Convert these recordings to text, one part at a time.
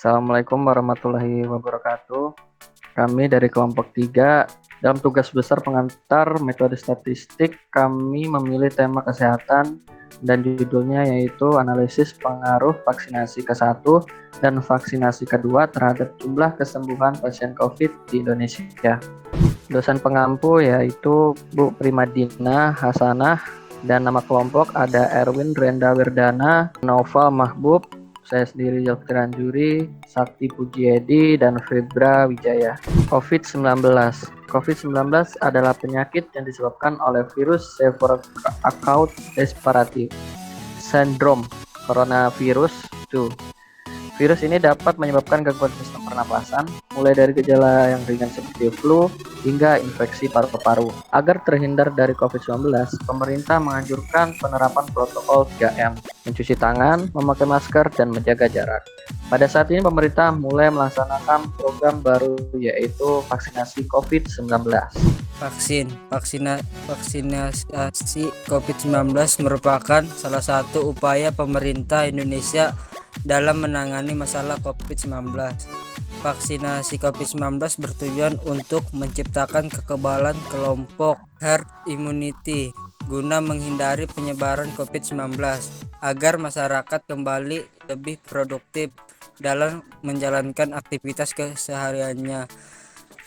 Assalamualaikum warahmatullahi wabarakatuh. Kami dari kelompok 3, dalam tugas besar pengantar metode statistik, kami memilih tema kesehatan dan judulnya yaitu analisis pengaruh vaksinasi ke-1 dan vaksinasi kedua terhadap jumlah kesembuhan pasien COVID di Indonesia. Dosen pengampu yaitu Bu Primadina Hasanah dan nama kelompok ada Erwin Renda Wirdana, Noval Mahbub, saya sendiri Yoftiran Juri, Sakti Pujiedi, dan Febra Wijaya. COVID-19 adalah penyakit yang disebabkan oleh virus Severe Acute Respiratory Syndrome coronavirus 2. Virus ini dapat menyebabkan gangguan sistem pernapasan, mulai dari gejala yang ringan seperti flu hingga infeksi paru-paru. Agar terhindar dari COVID-19, pemerintah menganjurkan penerapan protokol 3M, mencuci tangan, memakai masker, dan menjaga jarak. Pada saat ini pemerintah mulai melaksanakan program baru yaitu vaksinasi COVID-19. Vaksinasi COVID-19 merupakan salah satu upaya pemerintah Indonesia dalam menangani masalah COVID-19. Vaksinasi COVID-19 bertujuan untuk menciptakan kekebalan kelompok herd immunity guna menghindari penyebaran COVID-19 agar masyarakat kembali lebih produktif dalam menjalankan aktivitas kesehariannya.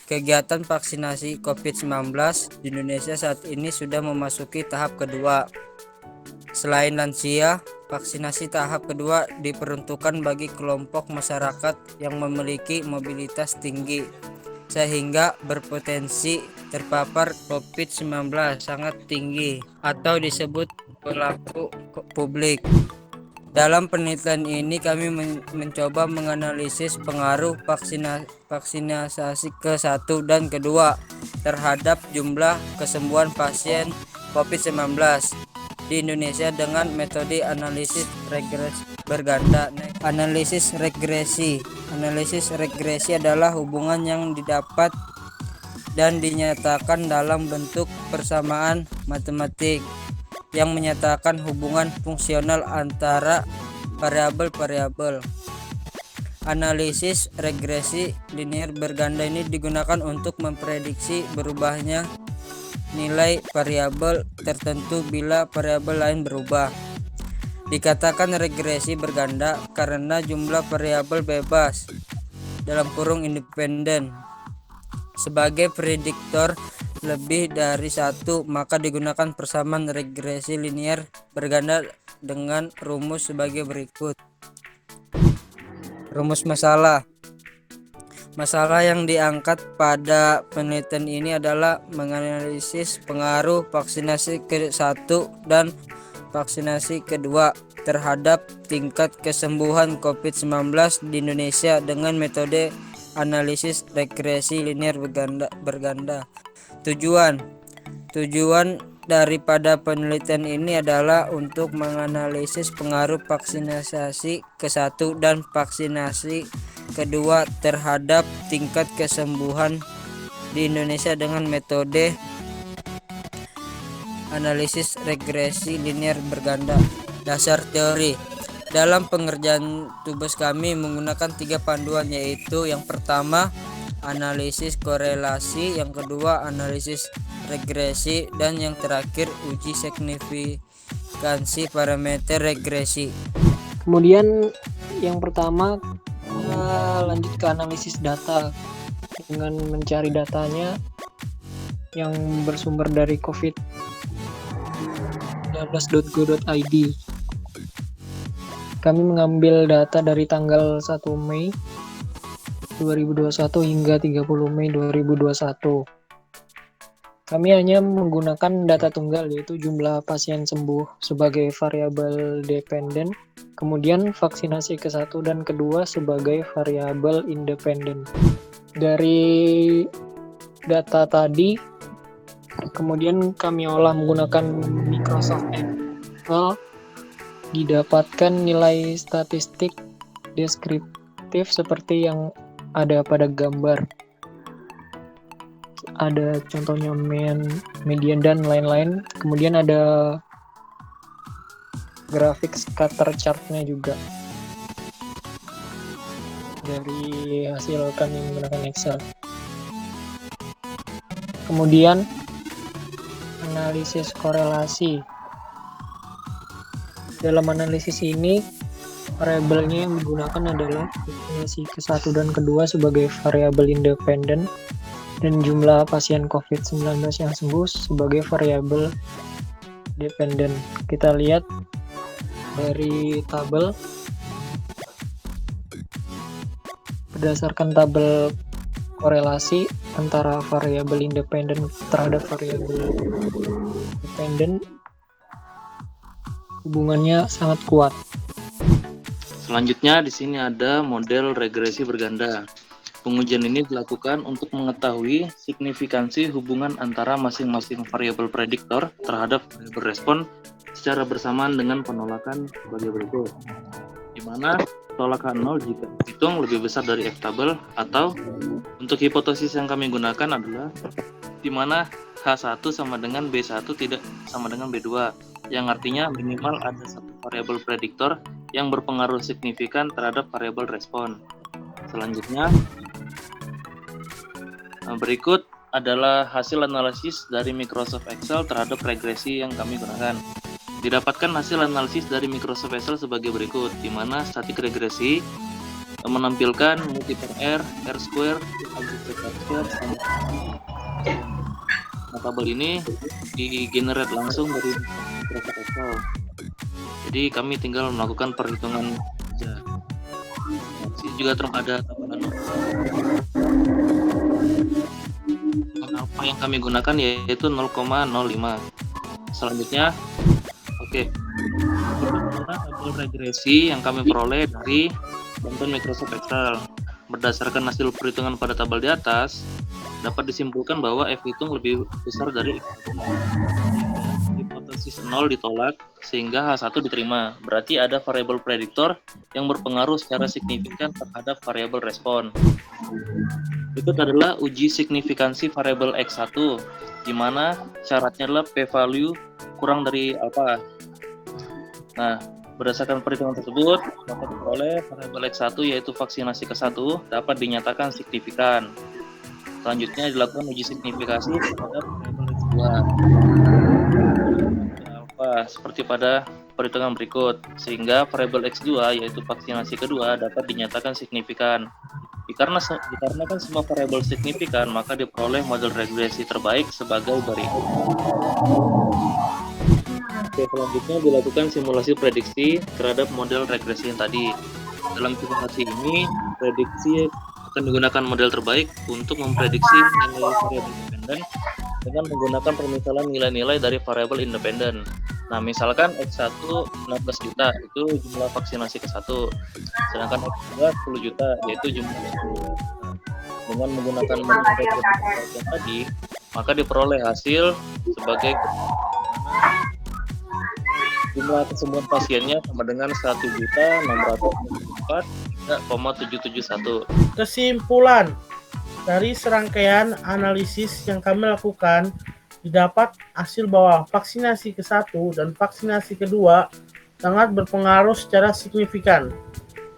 Kegiatan vaksinasi COVID-19 di Indonesia saat ini sudah memasuki tahap kedua. Selain lansia, vaksinasi tahap kedua diperuntukkan bagi kelompok masyarakat yang memiliki mobilitas tinggi sehingga berpotensi terpapar COVID-19 sangat tinggi atau disebut pelaku publik. Dalam penelitian ini kami mencoba menganalisis pengaruh vaksinasi ke-1 dan kedua terhadap jumlah kesembuhan pasien COVID-19 di Indonesia dengan metode analisis regresi berganda. Analisis regresi adalah hubungan yang didapat dan dinyatakan dalam bentuk persamaan matematik yang menyatakan hubungan fungsional antara variabel-variabel. Analisis regresi linear berganda ini digunakan untuk memprediksi berubahnya nilai variabel tertentu bila variabel lain berubah. Dikatakan regresi berganda karena jumlah variabel bebas (independen) sebagai prediktor lebih dari satu, maka digunakan persamaan regresi linear berganda dengan rumus sebagai berikut. Rumus masalah. Masalah yang diangkat pada penelitian ini adalah menganalisis pengaruh vaksinasi ke-1 dan vaksinasi kedua terhadap tingkat kesembuhan COVID-19 di Indonesia dengan metode analisis regresi linear berganda. Tujuan daripada penelitian ini adalah untuk menganalisis pengaruh vaksinasi ke-1 dan vaksinasi kedua terhadap tingkat kesembuhan di Indonesia dengan metode analisis regresi linear berganda. Dasar teori. Dalam pengerjaan tugas kami menggunakan 3 panduan, yaitu yang pertama analisis korelasi, yang kedua analisis regresi, dan yang terakhir uji signifikansi parameter regresi. Kemudian yang pertama lanjut ke analisis data dengan mencari datanya yang bersumber dari covid19.go.id. Kami mengambil data dari tanggal 1 Mei 2021 hingga 30 Mei 2021. Kami hanya menggunakan data tunggal, yaitu jumlah pasien sembuh sebagai variabel dependen, kemudian vaksinasi ke-1 dan kedua sebagai variabel independen. Dari data tadi, kemudian kami olah menggunakan Microsoft Excel, didapatkan nilai statistik deskriptif seperti yang ada pada gambar. Ada contohnya median dan lain-lain. Kemudian ada grafik scatter chart-nya juga. dari hasil kami menggunakan Excel. Kemudian analisis korelasi. Dalam analisis ini, variabelnya yang digunakan adalah populasi ke-1 dan ke-2 sebagai variabel independen dan jumlah pasien COVID-19 yang sembuh sebagai variabel dependen. Kita lihat dari tabel. Berdasarkan tabel korelasi antara variabel independen terhadap variabel dependen, hubungannya sangat kuat. Selanjutnya di sini ada model regresi berganda. Pengujian ini dilakukan untuk mengetahui signifikansi hubungan antara masing-masing variabel prediktor terhadap variabel respon secara bersamaan dengan penolakan sebagai berikut. Di mana penolakan 0 jika dihitung lebih besar dari F tabel, atau untuk hipotesis yang kami gunakan adalah di mana H1 sama dengan B1 tidak sama dengan B2, yang artinya minimal ada satu variabel prediktor yang berpengaruh signifikan terhadap variabel respon. Selanjutnya, berikut adalah hasil analisis dari Microsoft Excel terhadap regresi yang kami gunakan. Didapatkan hasil analisis dari Microsoft Excel sebagai berikut, di mana statik regresi menampilkan multiple R, R square, nah, tabel ini di-generate langsung dari Microsoft Excel. Jadi kami tinggal melakukan perhitungan saja. Di sini juga ada tabel apa yang kami gunakan, yaitu 0,05. Selanjutnya, tabel regresi yang kami peroleh dari bantuan Microsoft Excel. Berdasarkan hasil perhitungan pada tabel di atas, dapat disimpulkan bahwa F hitung lebih besar dari X. Hipotesis 0 ditolak sehingga H1 diterima. Berarti ada variabel prediktor yang berpengaruh secara signifikan terhadap variabel respon. Berikut adalah uji signifikansi variabel X1, di mana syaratnya adalah p-value kurang dari alpha. Nah, berdasarkan perhitungan tersebut, dapat diperoleh variabel X1 yaitu vaksinasi ke-1 dapat dinyatakan signifikan. Selanjutnya dilakukan uji signifikasi terhadap variabel X2. Alpha seperti pada perhitungan berikut, sehingga variabel X2 yaitu vaksinasi kedua dapat dinyatakan signifikan. Dikarenakan semua variabel signifikan, maka diperoleh model regresi terbaik sebagai berikut. Selanjutnya dilakukan simulasi prediksi terhadap model regresi yang tadi. Dalam simulasi ini, prediksi akan digunakan model terbaik untuk memprediksi nilai variabel independen dengan menggunakan permisalan nilai-nilai dari variabel independen. Nah, misalkan X1 16 juta itu jumlah vaksinasi ke-1, sedangkan X2 10 juta yaitu jumlah 10 juta. Dengan menggunakan model regresi yang tadi, maka diperoleh hasil sebagai jumlah kesembuhan pasiennya sama dengan 1.644.771. Kesimpulan dari serangkaian analisis yang kami lakukan, didapat hasil bahwa vaksinasi ke-1 dan vaksinasi kedua sangat berpengaruh secara signifikan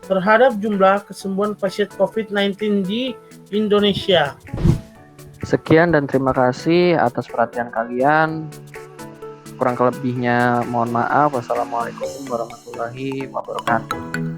terhadap jumlah kesembuhan pasien COVID-19 di Indonesia. Sekian dan terima kasih atas perhatian kalian. Kurang lebihnya mohon maaf. Wassalamualaikum warahmatullahi wabarakatuh.